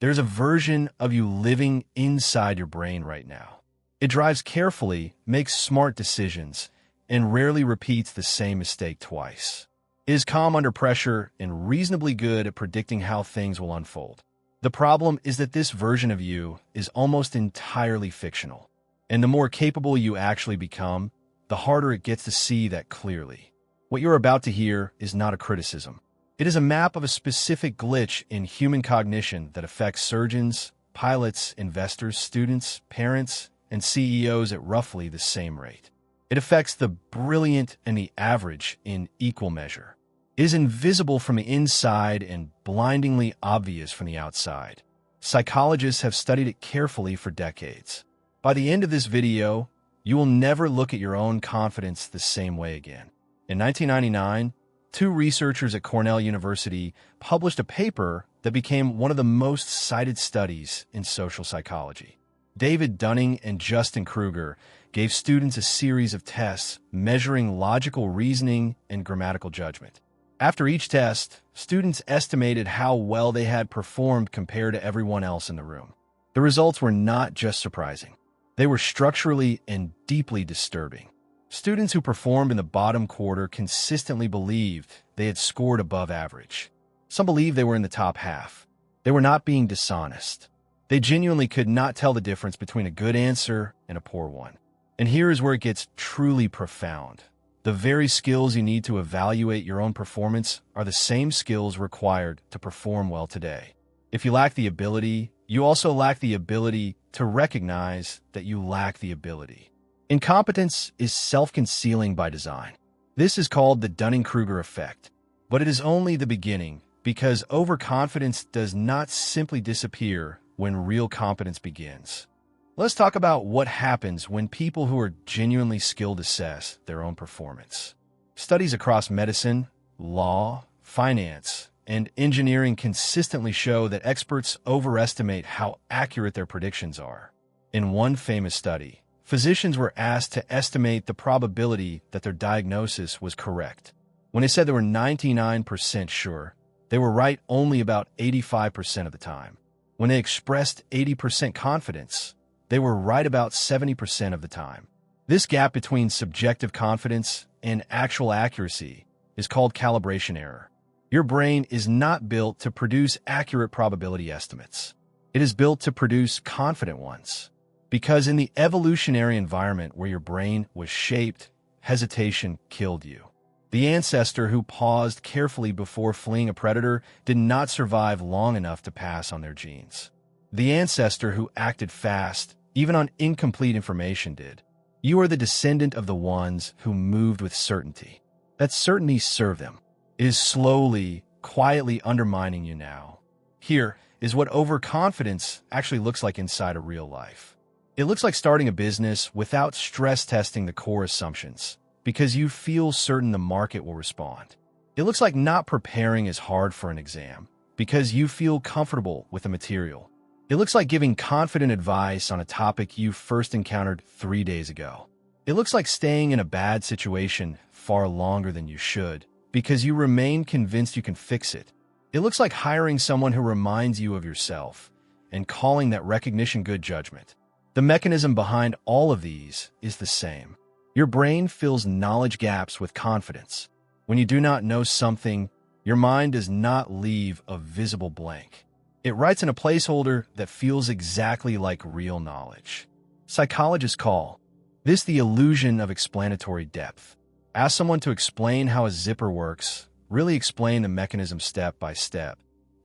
There's a version of you living inside your brain right now. It drives carefully, makes smart decisions, and rarely repeats the same mistake twice. It is calm under pressure and reasonably good at predicting how things will unfold. The problem is that this version of you is almost entirely fictional. And the more capable you actually become, the harder it gets to see that clearly. What you're about to hear is not a criticism. It is a map of a specific glitch in human cognition that affects surgeons, pilots, investors, students, parents, and CEOs at roughly the same rate. It affects the brilliant and the average in equal measure. It is invisible from the inside and blindingly obvious from the outside. Psychologists have studied it carefully for decades. By the end of this video, you will never look at your own confidence the same way again. In 1999, two researchers at Cornell University published a paper that became one of the most cited studies in social psychology. David Dunning and Dunning-Kruger gave students a series of tests measuring logical reasoning and grammatical judgment. After each test, students estimated how well they had performed compared to everyone else in the room. The results were not just surprising. They were structurally and deeply disturbing. Students who performed in the bottom quarter consistently believed they had scored above average. Some believed they were in the top half. They were not being dishonest. They genuinely could not tell the difference between a good answer and a poor one. And here is where it gets truly profound. The very skills you need to evaluate your own performance are the same skills required to perform well today. If you lack the ability, you also lack the ability to recognize that you lack the ability. Incompetence is self-concealing by design. This is called the Dunning-Kruger effect. But it is only the beginning, because overconfidence does not simply disappear when real competence begins. Let's talk about what happens when people who are genuinely skilled assess their own performance. Studies across medicine, law, finance, and engineering consistently show that experts overestimate how accurate their predictions are. In one famous study, physicians were asked to estimate the probability that their diagnosis was correct. When they said they were 99% sure, they were right only about 85% of the time. When they expressed 80% confidence, they were right about 70% of the time. This gap between subjective confidence and actual accuracy is called calibration error. Your brain is not built to produce accurate probability estimates. It is built to produce confident ones. Because in the evolutionary environment where your brain was shaped, hesitation killed you. The ancestor who paused carefully before fleeing a predator did not survive long enough to pass on their genes. The ancestor who acted fast, even on incomplete information, did. You are the descendant of the ones who moved with certainty. That certainty served them. It is slowly, quietly undermining you now. Here is what overconfidence actually looks like inside of real life. It looks like starting a business without stress testing the core assumptions, because you feel certain the market will respond. It looks like not preparing as hard for an exam, because you feel comfortable with the material. It looks like giving confident advice on a topic you first encountered 3 days ago. It looks like staying in a bad situation far longer than you should, because you remain convinced you can fix it. It looks like hiring someone who reminds you of yourself and calling that recognition good judgment. The mechanism behind all of these is the same. Your brain fills knowledge gaps with confidence. When you do not know something, your mind does not leave a visible blank. It writes in a placeholder that feels exactly like real knowledge. Psychologists call this the illusion of explanatory depth. Ask someone to explain how a zipper works, really explain the mechanism step by step,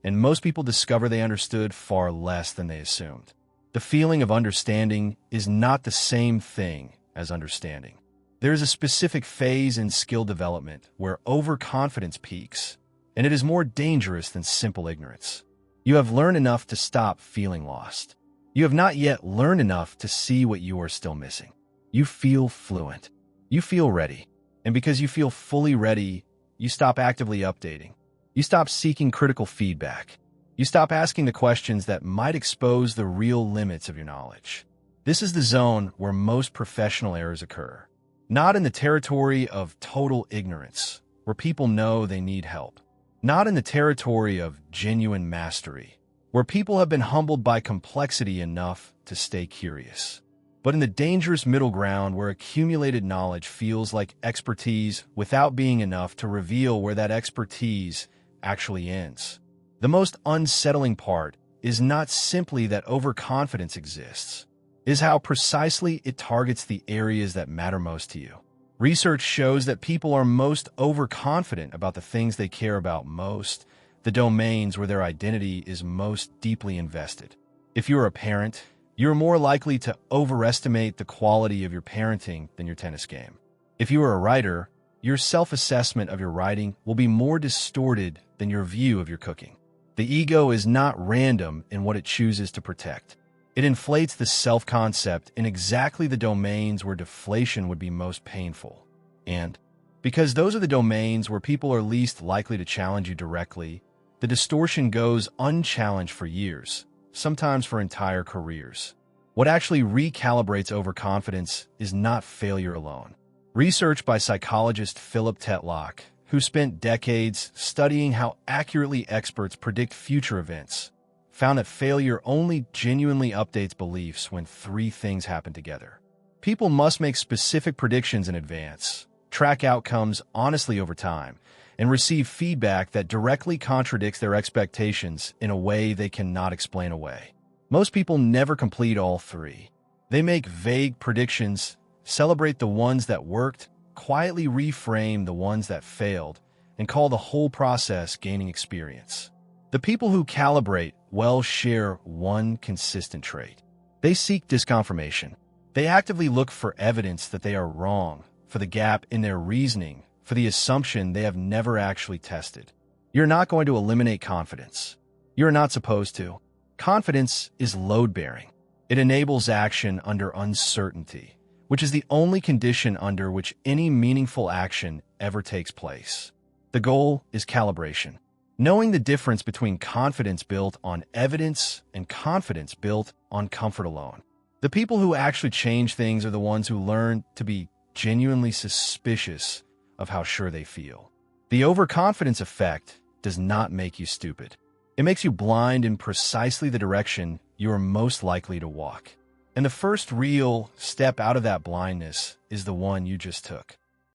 and most people discover they understood far less than they assumed. The feeling of understanding is not the same thing as understanding. There is a specific phase in skill development where overconfidence peaks, and it is more dangerous than simple ignorance. You have learned enough to stop feeling lost. You have not yet learned enough to see what you are still missing. You feel fluent. You feel ready. And because you feel fully ready, you stop actively updating. You stop seeking critical feedback. You stop asking the questions that might expose the real limits of your knowledge. This is the zone where most professional errors occur. Not in the territory of total ignorance, where people know they need help. Not in the territory of genuine mastery, where people have been humbled by complexity enough to stay curious. But in the dangerous middle ground where accumulated knowledge feels like expertise without being enough to reveal where that expertise actually ends. The most unsettling part is not simply that overconfidence exists, is how precisely it targets the areas that matter most to you. Research shows that people are most overconfident about the things they care about most, the domains where their identity is most deeply invested. If you're a parent, you're more likely to overestimate the quality of your parenting than your tennis game. If you are a writer, your self-assessment of your writing will be more distorted than your view of your cooking. The ego is not random in what it chooses to protect. It inflates the self-concept in exactly the domains where deflation would be most painful. And because those are the domains where people are least likely to challenge you directly, the distortion goes unchallenged for years, sometimes for entire careers. What actually recalibrates overconfidence is not failure alone. Research by psychologist Philip Tetlock, who spent decades studying how accurately experts predict future events, found that failure only genuinely updates beliefs when three things happen together. People must make specific predictions in advance, track outcomes honestly over time, and receive feedback that directly contradicts their expectations in a way they cannot explain away. Most people never complete all three. They make vague predictions, celebrate the ones that worked, quietly reframe the ones that failed, and call the whole process gaining experience. The people who calibrate well share one consistent trait. They seek disconfirmation. They actively look for evidence that they are wrong, for the gap in their reasoning, for the assumption they have never actually tested. You're not going to eliminate confidence. You're not supposed to. Confidence is load-bearing. It enables action under uncertainty, which is the only condition under which any meaningful action ever takes place. The goal is calibration. Knowing the difference between confidence built on evidence and confidence built on comfort alone. The people who actually change things are the ones who learn to be genuinely suspicious of how sure they feel. The overconfidence effect does not make you stupid. It makes you blind in precisely the direction you are most likely to walk. And the first real step out of that blindness is the one you just took.